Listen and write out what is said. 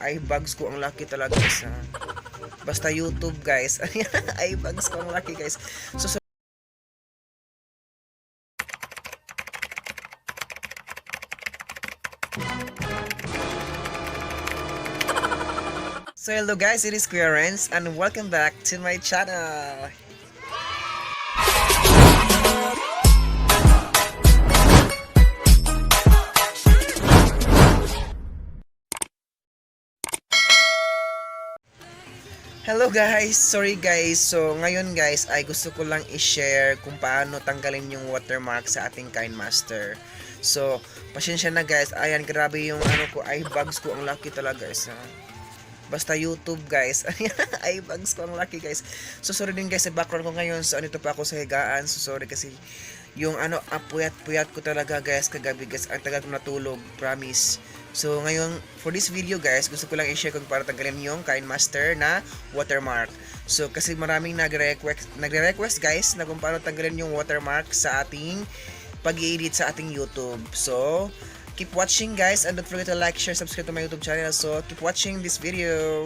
eye bags ko ang laki talaga guys. Basta YouTube guys. Eye bags ko ang laki guys. So hello guys, it is Kuya Renz and welcome back to my channel. Hello guys, sorry guys. So ngayon guys ay gusto ko lang i-share kung paano tanggalin yung watermark sa ating KineMaster. So pasensya na guys, ayan grabe yung eye bags ko ang laki talaga guys. Basta YouTube guys. Eye bags ko ang laki guys. So sorry din guys sa background ko ngayon. So pa ako sa higaan. So sorry kasi yung puyat-puyat ko talaga guys kagabi guys. Ang tagal ko natulog, promise. So ngayon for this video guys, gusto ko lang i-share kung para tanggalin yung KineMaster na watermark. So kasi maraming nagre-request guys na kung paano tanggalin yung watermark sa ating pag-i-edit sa ating YouTube. So keep watching guys and don't forget to like, share, subscribe to my YouTube channel. So keep watching this video.